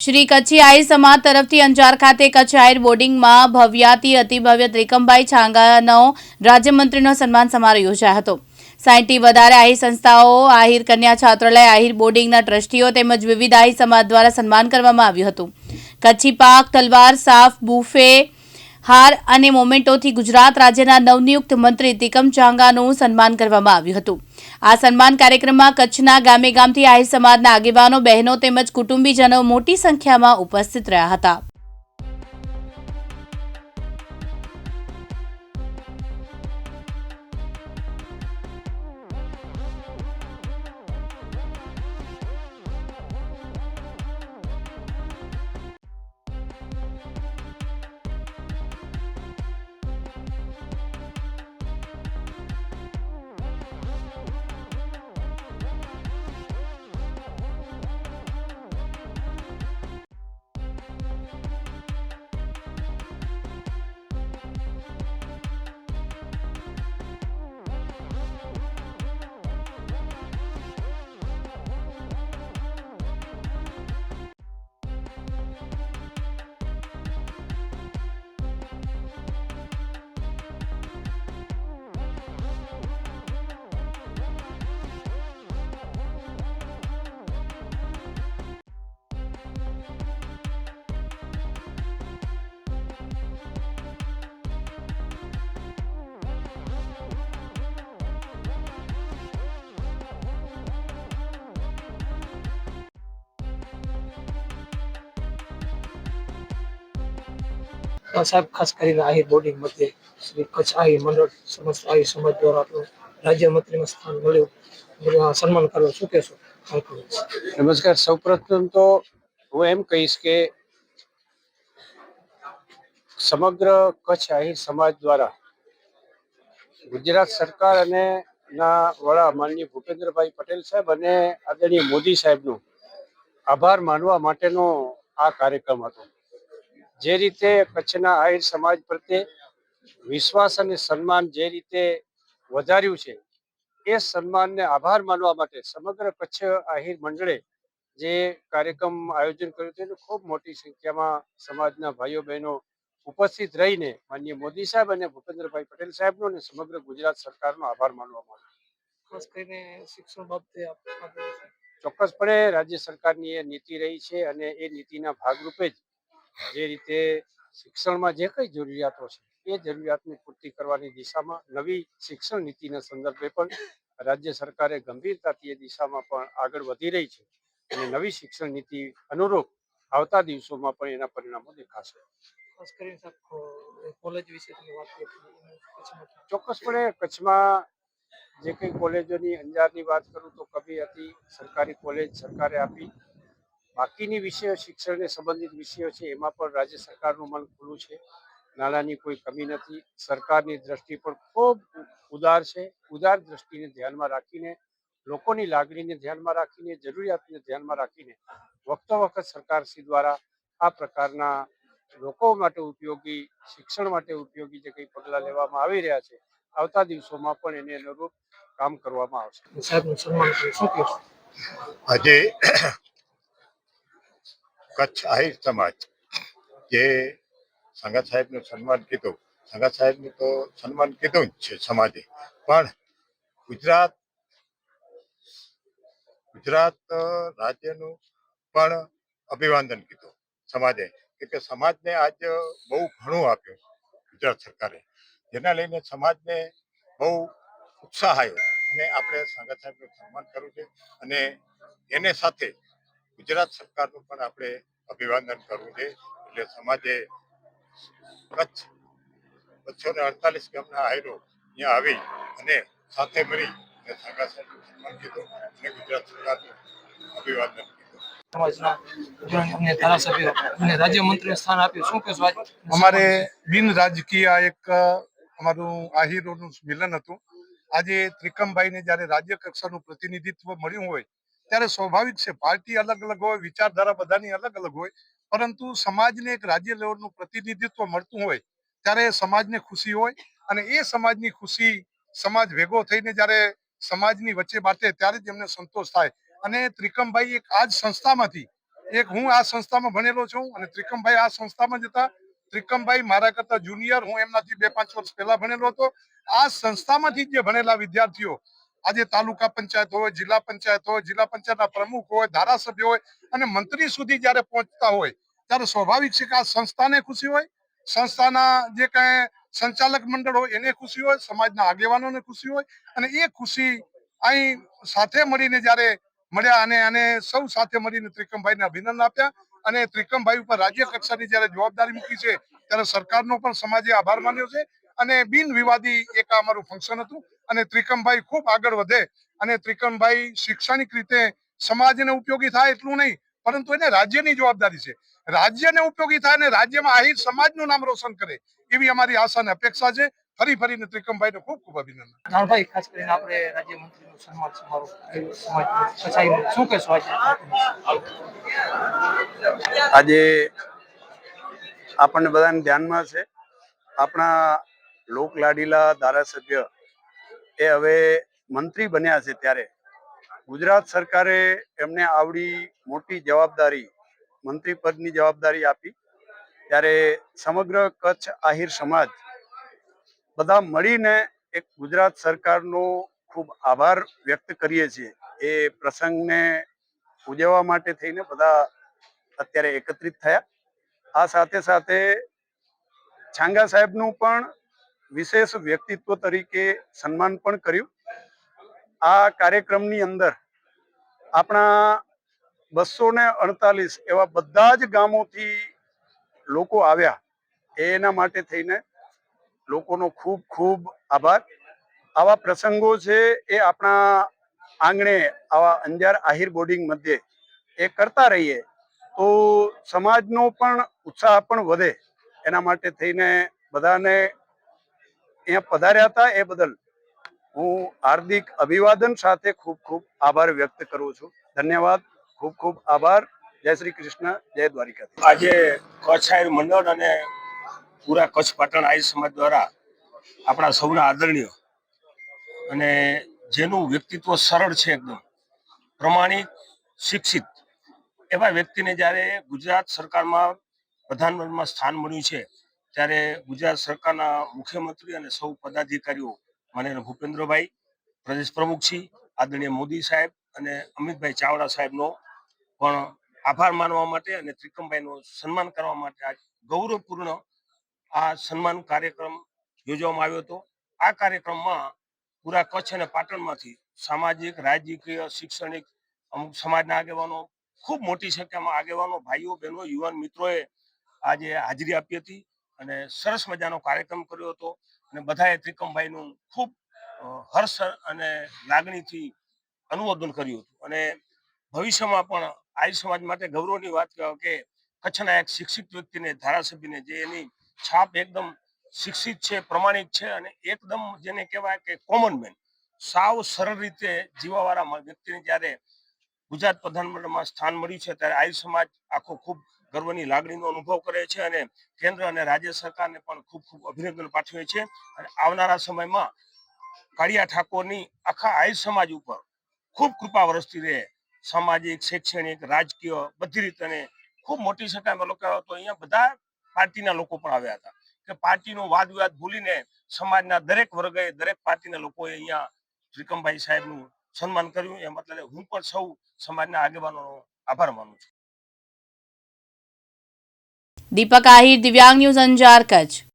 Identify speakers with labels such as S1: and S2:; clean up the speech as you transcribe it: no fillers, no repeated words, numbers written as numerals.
S1: શ્રી કચ્છી આહિર સમાજ તરફથી અંજાર ખાતે કચ્છ આહિર બોર્ડિંગમાં ભવ્યાતિ અતિભવ્ય ત્રિકમભાઈ છાંગાનો રાજ્યમંત્રીનો સન્માન સમારોહ યોજાયો હતો। 60થી વધારે આહિર સંસ્થાઓ, આહિર કન્યા છાત્રાલય, આહિર બોર્ડિંગના ટ્રસ્ટીઓ તેમજ વિવિધ આહિર સમાજ દ્વારા સન્માન કરવામાં આવ્યું હતું। કચ્છી પાક, તલવાર, સાફ, બુફે, હાર અને મોમેન્ટોથી ગુજરાત રાજ્યના નવનિયુક્ત મંત્રી ત્રિકમ ચાંગાનું સન્માન કરવામાં આવ્યું હતું। આ સન્માન કાર્યક્રમમાં કચ્છના ગામે ગામથી આહિર સમાજના આગેવાનો, બહેનો તેમજ કુટુંબીજનો મોટી સંખ્યામાં ઉપસ્થિત રહ્યા હતા।
S2: साहेब खास કરીને આહિર બોર્ડિંગ મધ્યે શ્રી કચ્છ આહિર મંડળ સમસ્ત આહિર સમાજ દ્વારા આપણું રાજ્ય મંત્રીનું સ્થાન મળ્યું, સન્માન કરવું, શું કહેશો?
S3: નમસ્કાર। સૌપ્રથમ તો હું એમ કહીશ કે સમગ્ર કચ્છ આહિર સમાજ દ્વારા ગુજરાત સરકાર અને ના વડા માનનીય ભૂપેન્દ્રભાઈ પટેલ સાહેબ અને આદરણીય મોદી સાહેબનો આભાર માનવા માટેનો આ કાર્યક્રમ હતો। જે રીતે કચ્છના આહિર સમાજ પ્રત્યે વિશ્વાસ અને સન્માન જે રીતે વધાર્યું છે, એ સન્માનને આભાર માનવા માટે સમગ્ર કચ્છ આહિર મંડળે જે કાર્યક્રમ આયોજન કર્યું હતું, એનું ખૂબ મોટી સંખ્યામાં સમાજના ભાઈઓ બહેનો ઉપસ્થિત રહીને માનનીય મોદી સાહેબ અને ભૂપેન્દ્રભાઈ પટેલ સાહેબનો અને સમગ્ર ગુજરાત સરકારનો આભાર માનવામાં આવ્યો।
S2: ખાસ કરીને શિક્ષણ બાબતે
S3: ચોક્કસપણે રાજ્ય સરકારની એ નીતિ રહી છે અને એ નીતિના ભાગરૂપે જ જે રીતે શિક્ષણમાં જે કઈ જરૂરિયાતો છે, એ જરૂરિયાતની પૂર્તિ કરવાની દિશામાં નવી શિક્ષણ નીતિના સંદર્ભે પણ રાજ્ય સરકારે ગંભીરતાથી એ દિશામાં પણ આગળ વધી રહી છે અને નવી શિક્ષણ નીતિ અનુરૂપ આવતા દિવસોમાં પણ એના પરિણામો દેખાશે।
S2: ખાસ કરીને કોલેજ વિશે વાત કરી,
S3: ચોક્કસપણે કચ્છમાં જે કંઈ કોલેજોની અંજારની વાત કરું તો કભી હતી સરકારી કોલેજ સરકારે આપી। બાકીની વિષયો શિક્ષણને સંબંધિત વિષયો છે, એમાં પણ રાજ્ય સરકારનું મન ખુલ્લું છે, નાણાંની કોઈ કમી નથી। સરકારની દ્રષ્ટિ પણ ખૂબ ઉદાર છે। ઉદાર દ્રષ્ટિને ધ્યાનમાં રાખીને, લોકોની લાગણીને ધ્યાનમાં રાખીને, જરૂરિયાતને ધ્યાનમાં રાખીને વખતો વખત સરકારશ્રી દ્વારા આ પ્રકારના લોકો માટે ઉપયોગી, શિક્ષણ માટે ઉપયોગી જે કંઈ પગલાં લેવામાં આવી રહ્યા છે, આવતા દિવસોમાં પણ એને અનુરૂપ કામ કરવામાં આવશે।
S2: સાહેબનું સન્માન કર્યું, શું કહેશો?
S4: આજે કચ્છ આહિર સમાજ જે સંગત સાહેબનું સન્માન કીધું, સંગત સાહેબનું તો સન્માન કીધું જ છે સમાજે, પણ ગુજરાત રાજ્યનું પણ અભિવાદન કીધું સમાજે, કે સમાજને આજ બહુ ઘણું આપ્યું ગુજરાત સરકારે, જેના લઈને સમાજને બહુ ઉત્સાહ આવ્યો અને આપણે સંગત સાહેબનું સન્માન કરવું છે અને એને સાથે ગુજરાત સરકારનું પણ આપણે અભિવાદન કરવું છે। એટલે સમાજે કચ્છ 248 ગામના આહિરો અહીંયા આવી અને સાથે મળી અને સંગત સાહેબનું સન્માન કીધું અને ગુજરાત સરકારનું અભિવાદન કીધું।
S2: સમાજના અમને ધારાસભ્ય અને રાજ્યમંત્રીને સ્થાન આપ્યું, શું કહેશો?
S5: અમારે બિન રાજકીય એક અમારું આહિરોનું મિલન હતું। આજે ત્રિકમભાઈને જ્યારે રાજ્ય કક્ષાનું પ્રતિનિધિત્વ મળ્યું હોય ત્યારે સ્વાભાવિક છે, પાર્ટી અલગ અલગ હોય, વિચારધારા બધાની અલગ અલગ હોય, પરંતુ સમાજને એક રાજ્ય લેવલનું પ્રતિનિધિત્વ મળતું હોય ત્યારે સમાજને ખુશી હોય અને એ સમાજની ખુશી સમાજ ભેગો થઈને જ્યારે સમાજની વચ્ચે બાટે ત્યારે જ એમને સંતોષ થાય। અને ત્રિકમભાઈ એક આ જ સંસ્થામાંથી એક હું આ સંસ્થામાં ભણેલો છું અને ત્રિકમભાઈ આ સંસ્થામાં જ હતા. ત્રિકમભાઈ મારા કરતા જુનિયર, હું એમનાથી 2-5 વર્ષ પહેલા ભણેલો હતો. આ સંસ્થામાંથી જે ભણેલા વિદ્યાર્થીઓ આજે તાલુકા પંચાયત હોય, જિલ્લા પંચાયત હોય, જિલ્લા પંચાયતના પ્રમુખ હોય, ધારાસભ્ય હોય અને મંત્રી સુધી જયારે પહોંચતા હોય ત્યારે સ્વાભાવિક છે કે આ સંસ્થાને ખુશી હોય, સંસ્થાના જે કઈ સંચાલક મંડળ હોય એને ખુશી હોય, સમાજના આગેવાનોને ખુશી હોય અને એ ખુશી અહીં સાથે મળીને જયારે મળ્યા અને સૌ સાથે મળીને ત્રિકમભાઈને અભિનંદન આપ્યા અને ત્રિકમભાઈ ઉપર રાજ્ય કક્ષાની જયારે જવાબદારી મૂકી છે ત્યારે સરકારનો પણ સમાજે આભાર માન્યો છે અને બિન વિવાદી એક અમારું ફંક્શન હતું અને ત્રિકમભાઈ ખૂબ આગળ વધે અને ત્રિકમભાઈ શૈક્ષણિક રીતે સમાજને ઉપયોગી થાય એટલું નહીં, પરંતુ એને રાજ્યની જવાબદારી છે, રાજ્યને ઉપયોગી થાય અને રાજ્યમાં આહિર સમાજનું નામ રોશન કરે એવી અમારી આશા અને અપેક્ષા છે. ફરીને ત્રિકમભાઈને ખૂબ ખૂબ અભિનંદન.
S2: નાનભાઈ, ખાસ કરીને આપણે રાજ્યમંત્રીનું સન્માન સમારોહ આહિર સમાજ કચ્છાઈમાં શું કહેશો
S6: આજે આપણને બધાને ધ્યાનમાં છે, આપણા લોકલાડીલા ધારાસભ્ય એ હવે મંત્રી બન્યા છે ત્યારે ગુજરાત સરકારે એમને આવડી મોટી જવાબદારી, મંત્રી પદની જવાબદારી આપી ત્યારે સમગ્ર કચ્છ આહિર સમાજ બધા મળીને એક ગુજરાત સરકારનો ખૂબ આભાર વ્યક્ત કરીએ છીએ. એ પ્રસંગને ઉજવવા માટે થઈને બધા અત્યારે એકત્રિત થયા. આ સાથે સાથે છાંગા સાહેબનું પણ વિશેષ વ્યક્તિત્વ તરીકે સન્માન પણ કર્યું. આ કાર્યક્રમની અંદર આપણા 248 એવા બધા જ ગામોથી લોકો આવ્યા. એના માટે થઈને લોકોનો ખૂબ ખૂબ આભાર. આવા પ્રસંગો છે એ આપણા આંગણે આવા અંજાર આહિર બોર્ડિંગ મધ્યે એ કરતા રહીએ તો સમાજનો પણ ઉત્સાહ પણ વધે. એના માટે થઈને બધાને અહીંયા પધાર્યા હતા એ બદલ હું હાર્દિક અભિવાદન સાથે ખૂબ ખૂબ આભાર વ્યક્ત કરું છું. ધન્યવાદ, ખૂબ ખૂબ આભાર. જય શ્રી કૃષ્ણ, જય દ્વારિકાધીશ.
S3: આજે કચ્છ આહિર મંડળ અને પૂરા કચ્છ પાટણ આહિર સમાજ દ્વારા આપણા સૌના આદરણીય અને જેનું વ્યક્તિત્વ સરળ છે, એકદમ પ્રમાણિક, શિક્ષિત એવા વ્યક્તિને જ્યારે ગુજરાત સરકારમાં પ્રધાનમંત્રીમાં સ્થાન મળ્યું છે ત્યારે ગુજરાત સરકારના મુખ્યમંત્રી અને સૌ પદાધિકારીઓ માનનીય ભૂપેન્દ્રભાઈ, પ્રદેશ પ્રમુખશ્રી આદરણીય મોદી સાહેબ અને અમિતભાઈ ચાવડા સાહેબનો પણ આભાર માનવા માટે અને ત્રિકમભાઈનું સન્માન કરવા માટે આ ગૌરવપૂર્ણ આ સન્માન કાર્યક્રમ યોજવામાં આવ્યો હતો. આ કાર્યક્રમમાં પૂરા કચ્છ અને પાટણમાંથી સામાજિક, રાજકીય, શૈક્ષણિક અમુક સમાજના આગેવાનો, ખૂબ મોટી સંખ્યામાં આગેવાનો, ભાઈઓ, બહેનો, યુવાન મિત્રોએ આજે હાજરી આપી હતી અને સરસ મજાનો કાર્યક્રમ કર્યો હતો અને બધાએ ત્રિકમભાઈનું ખૂબ હર્ષ અને લાગણીથી અનુમોદન કર્યું હતું અને ભવિષ્યમાં પણ આહિર સમાજ માટે ગૌરવની વાત કહેવાય કે કચ્છના એક શિક્ષિત વ્યક્તિને, ધારાસભ્યને, જે એની છાપ એકદમ શિક્ષિત છે, પ્રમાણિક છે અને એકદમ જેને કહેવાય કે કોમન મેન, સાવ સરળ રીતે જીવવાવાળા વ્યક્તિને જ્યારે ગુજરાત પ્રધાનમંત્રીમાં સ્થાન મળ્યું છે ત્યારે આહિર સમાજ આખો ખૂબ ગર્વની લાગણીનો અનુભવ કરે છે અને કેન્દ્ર અને રાજ્ય સરકારને પણ ખૂબ ખૂબ અભિનંદન પાઠવે છે અને આવનારા સમયમાં કાળિયા ઠાકોરની આખા આહિર સમાજ ઉપર ખૂબ કૃપા વરસતી રહે. સામાજિક, શૈક્ષણિક, રાજકીય બધી રીતે ખૂબ મોટી સંખ્યામાં લોકો આવ્યા. તો અહીંયા બધા પાર્ટીના લોકો પણ આવ્યા હતા કે પાર્ટીનો વાદ વિવાદ ભૂલીને સમાજના દરેક વર્ગે, દરેક પાર્ટીના લોકોએ અહીંયા ત્રિકમભાઈ સાહેબનું સન્માન કર્યું. એ મતલબ હું પણ સૌ સમાજના આગેવાનોનો આભાર માનું છું.
S1: દીપક આહિર, દિવ્યાંગ ન્યૂઝ, અંજાર, કચ્છ.